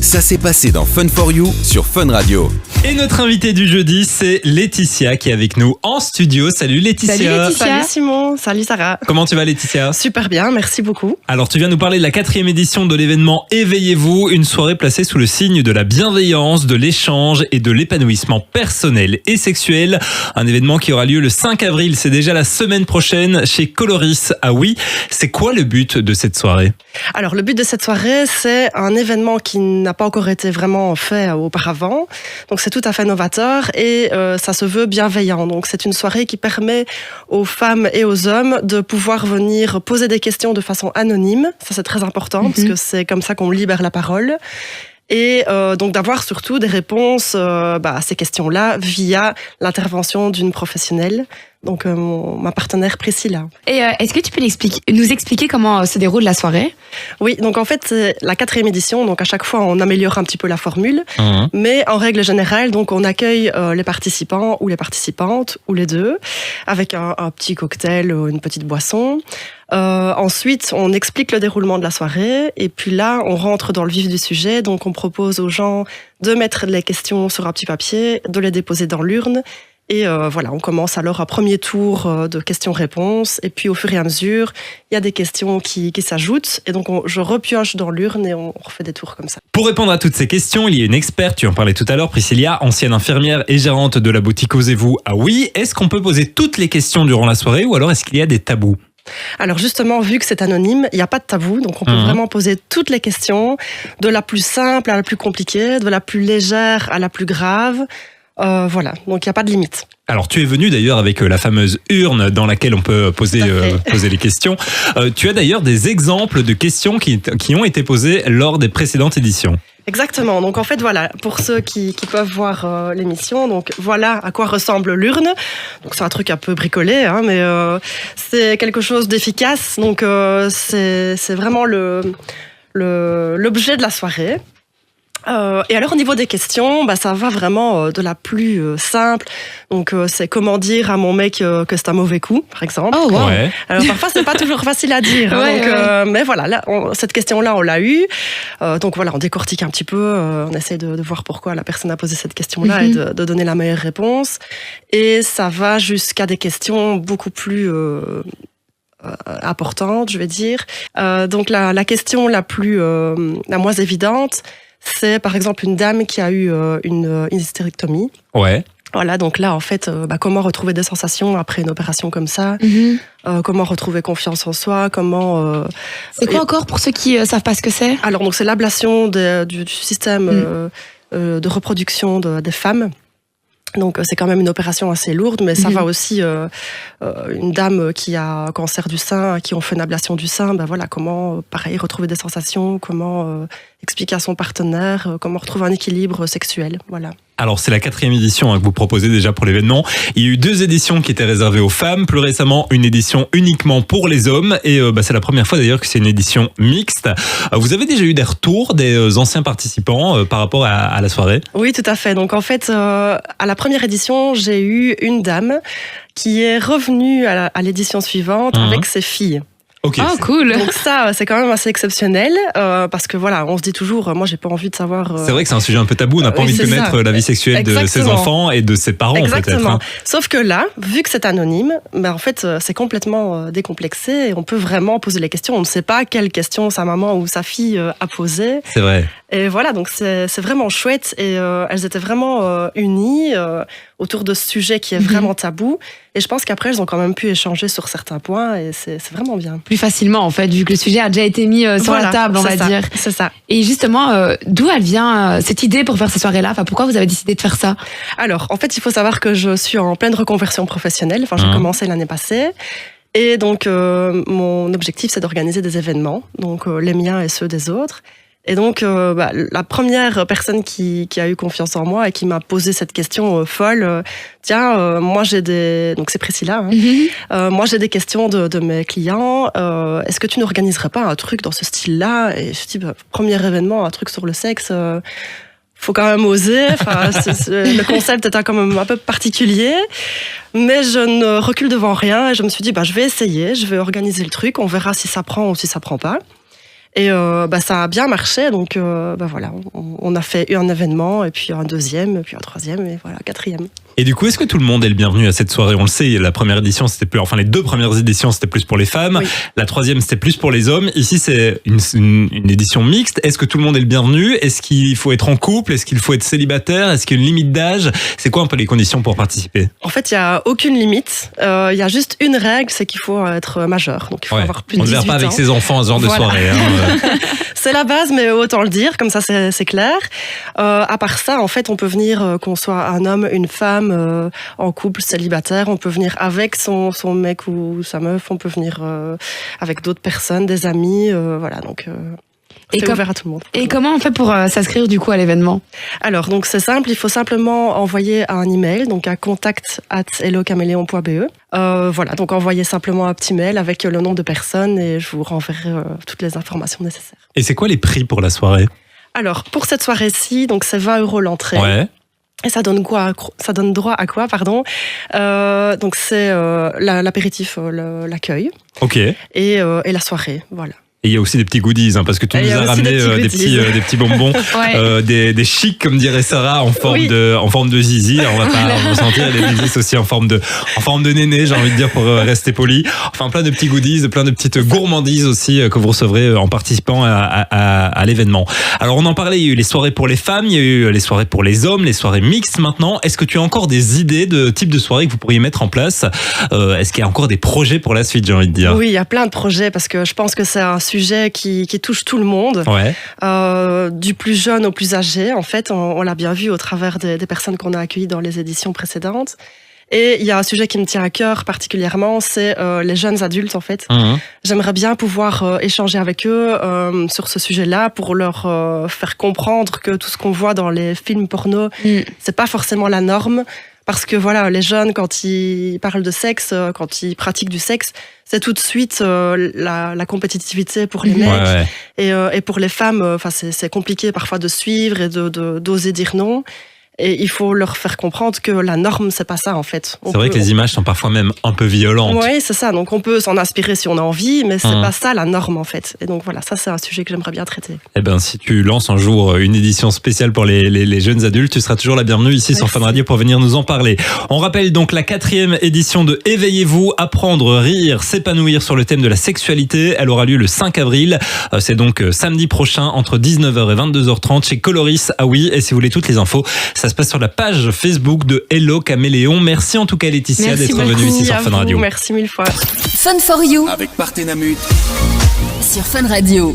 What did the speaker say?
Ça s'est passé dans Fun for You sur Fun Radio. Et notre invitée du jeudi, c'est Laetitia qui est avec nous en studio. Salut Laetitia. Salut Laetitia. Salut Simon, salut Sarah. Comment tu vas Laetitia ? Super bien, merci beaucoup. Alors tu viens nous parler de la 4e édition de l'événement Éveillez-vous, une soirée placée sous le signe de la bienveillance, de l'échange et de l'épanouissement personnel et sexuel. Un événement qui aura lieu le 5 avril, c'est déjà la semaine prochaine chez Coloris à Oui. C'est quoi le but de cette soirée ? Alors le but de cette soirée, c'est un événement qui n'a pas encore été vraiment fait auparavant. Donc c'est tout à fait novateur et ça se veut bienveillant. Donc c'est une soirée qui permet aux femmes et aux hommes de pouvoir venir poser des questions de façon anonyme. Ça c'est très important parce que c'est comme ça qu'on libère la parole. Et donc d'avoir surtout des réponses à ces questions-là via l'intervention d'une professionnelle, donc ma partenaire Priscilla. Et est-ce que tu peux nous expliquer comment se déroule la soirée ? Oui, donc en fait c'est la 4e édition, donc à chaque fois on améliore un petit peu la formule, mais en règle générale donc on accueille les participants ou les participantes ou les deux avec un petit cocktail ou une petite boisson. Ensuite, on explique le déroulement de la soirée et puis là, on rentre dans le vif du sujet. Donc, on propose aux gens de mettre les questions sur un petit papier, de les déposer dans l'urne. Et voilà, on commence alors un premier tour de questions-réponses. Et puis, au fur et à mesure, il y a des questions qui s'ajoutent. Et donc, je repioche dans l'urne et on refait des tours comme ça. Pour répondre à toutes ces questions, il y a une experte, tu en parlais tout à l'heure, Priscilla, ancienne infirmière et gérante de la boutique Osez-vous à Oui. Est-ce qu'on peut poser toutes les questions durant la soirée ou alors est-ce qu'il y a des tabous ? Alors justement, vu que c'est anonyme, il n'y a pas de tabou, donc on peut vraiment poser toutes les questions, de la plus simple à la plus compliquée, de la plus légère à la plus grave. Voilà, donc il n'y a pas de limite. Alors tu es venu d'ailleurs avec la fameuse urne dans laquelle on peut poser les questions. Tu as d'ailleurs des exemples de questions qui ont été posées lors des précédentes éditions. Exactement. Donc en fait voilà, pour ceux qui peuvent voir l'émission, donc voilà à quoi ressemble l'urne. Donc c'est un truc un peu bricolé, hein, mais c'est quelque chose d'efficace. Donc c'est vraiment l'objet de la soirée. Et alors au niveau des questions, ça va vraiment de la plus simple. Donc c'est comment dire à mon mec que c'est un mauvais coup, par exemple. Oh, wow. Ouais. Alors parfois c'est pas toujours facile à dire. Hein, mais voilà, là, cette question-là on l'a eue. Donc voilà, on décortique un petit peu, on essaie de voir pourquoi la personne a posé cette question-là et de donner la meilleure réponse. Et ça va jusqu'à des questions beaucoup plus importantes, je vais dire. Donc la question la moins évidente, c'est par exemple une dame qui a eu une hystérectomie. Ouais. Voilà, donc là, en fait, comment retrouver des sensations après une opération comme ça, comment retrouver confiance en soi, comment... C'est quoi encore pour ceux qui savent pas ce que c'est ? Alors, donc c'est l'ablation du système de reproduction des femmes. Donc c'est quand même une opération assez lourde, mais ça va aussi une dame qui a un cancer du sein, à qui on fait une ablation du sein, voilà, comment pareil retrouver des sensations, comment expliquer à son partenaire, comment retrouver un équilibre sexuel, voilà. Alors c'est la 4e édition que vous proposez déjà pour l'événement. Il y a eu 2 éditions qui étaient réservées aux femmes, plus récemment une édition uniquement pour les hommes et c'est la première fois d'ailleurs que c'est une édition mixte. Vous avez déjà eu des retours des anciens participants par rapport à la soirée ? Oui, tout à fait. Donc en fait, à la première édition, j'ai eu une dame qui est revenue à l'édition suivante avec ses filles. Okay, oh, cool. Donc ça, c'est quand même assez exceptionnel parce que voilà, on se dit toujours, moi j'ai pas envie de savoir... C'est vrai que c'est un sujet un peu tabou, on n'a pas envie de connaître la vie sexuelle de ses enfants et de ses parents peut-être. Hein. Sauf que là, vu que c'est anonyme, en fait c'est complètement décomplexé et on peut vraiment poser les questions. On ne sait pas quelle question sa maman ou sa fille a posée. C'est vrai. Et voilà, donc c'est vraiment chouette et elles étaient vraiment unies autour de ce sujet qui est vraiment tabou. Et je pense qu'après, elles ont quand même pu échanger sur certains points et c'est vraiment bien. Plus facilement, en fait, vu que le sujet a déjà été mis sur la table, on va dire. C'est ça. Et justement, d'où elle vient cette idée pour faire cette soirée-là ? Enfin, pourquoi vous avez décidé de faire ça ? Alors, en fait, il faut savoir que je suis en pleine reconversion professionnelle. Enfin, j'ai commencé l'année passée. Et donc, mon objectif, c'est d'organiser des événements. Donc, les miens et ceux des autres. Et donc, la première personne qui a eu confiance en moi et qui m'a posé cette question folle, moi j'ai des... Donc c'est Priscilla, hein. Moi j'ai des questions de mes clients, est-ce que tu n'organiserais pas un truc dans ce style-là ? Et je dis, premier événement, un truc sur le sexe, faut quand même oser, enfin, le concept est quand même un peu particulier, mais je ne recule devant rien et je me suis dit, je vais essayer, je vais organiser le truc, on verra si ça prend ou si ça prend pas. Et ça a bien marché, donc voilà, on a fait un événement, et puis un deuxième, et puis un troisième, et voilà, quatrième. Et du coup, est-ce que tout le monde est le bienvenu à cette soirée? On le sait, la première édition, les 2 premières éditions, c'était plus pour les femmes. Oui. La troisième, c'était plus pour les hommes. Ici, c'est une édition mixte. Est-ce que tout le monde est le bienvenu? Est-ce qu'il faut être en couple? Est-ce qu'il faut être célibataire? Est-ce qu'il y a une limite d'âge? C'est quoi un peu les conditions pour participer? En fait, il n'y a aucune limite. Il y a juste une règle, c'est qu'il faut être majeur. Donc, il faut avoir plus de 18 ans. On ne verra pas avec ses enfants à ce genre de soirée. C'est la base, mais autant le dire, comme ça c'est clair. À part ça, en fait, on peut venir, qu'on soit un homme, une femme, en couple, célibataire, on peut venir avec son mec ou sa meuf, on peut venir avec d'autres personnes, des amis, voilà, donc c'est ouvert à tout le monde. Et comment on fait pour s'inscrire du coup à l'événement? Alors, donc c'est simple, il faut simplement envoyer un email, donc à contact@hellocaméléon.be. Voilà, donc envoyez simplement un petit mail avec le nom de personnes et je vous renverrai toutes les informations nécessaires. Et c'est quoi les prix pour la soirée? Alors, pour cette soirée-ci, donc c'est 20 € l'entrée. Ouais. Et ça donne droit à quoi, pardon. Donc c'est l'apéritif, l'accueil. Ok. Et la soirée, voilà. Et il y a aussi des petits goodies, parce que tu nous as ramené des petits bonbons, des chics, comme dirait Sarah, en forme de zizi. Alors, on va pas ressentir, il existe aussi en forme de néné, j'ai envie de dire, pour rester poli. Enfin, plein de petits goodies, plein de petites gourmandises aussi que vous recevrez en participant à l'événement. Alors, on en parlait, il y a eu les soirées pour les femmes, il y a eu les soirées pour les hommes, les soirées mixtes maintenant. Est-ce que tu as encore des idées de type de soirée que vous pourriez mettre en place? Est-ce qu'il y a encore des projets pour la suite, j'ai envie de dire? Oui, il y a plein de projets parce que je pense que c'est un sujet qui touche tout le monde, du plus jeune au plus âgé. En fait, on l'a bien vu au travers des personnes qu'on a accueillies dans les éditions précédentes. Et il y a un sujet qui me tient à cœur particulièrement, c'est les jeunes adultes en fait. Mmh. J'aimerais bien pouvoir échanger avec eux sur ce sujet-là pour leur faire comprendre que tout ce qu'on voit dans les films porno, c'est pas forcément la norme. Parce que voilà, les jeunes, quand ils parlent de sexe, quand ils pratiquent du sexe, c'est tout de suite la compétitivité pour les mecs. Et pour les femmes, c'est compliqué parfois de suivre et d'oser dire non. Et il faut leur faire comprendre que la norme, c'est pas ça en fait. C'est vrai que les images sont parfois même un peu violentes. Oui, c'est ça. Donc on peut s'en inspirer si on a envie, mais c'est pas ça la norme en fait. Et donc voilà, ça c'est un sujet que j'aimerais bien traiter. Eh ben, si tu lances un jour une édition spéciale pour les jeunes adultes, tu seras toujours la bienvenue ici sur Fun Radio pour venir nous en parler. On rappelle donc la 4e édition de Éveillez-vous, apprendre, rire, s'épanouir sur le thème de la sexualité. Elle aura lieu le 5 avril. C'est donc samedi prochain entre 19h et 22h30 chez Coloris. Ah oui, et si vous voulez toutes les infos, ça se passe sur la page Facebook de Hello Caméléon. Merci en tout cas Laetitia d'être venue ici sur Fun Radio. Merci mille fois. Fun for You Avec Partenamut sur Fun Radio.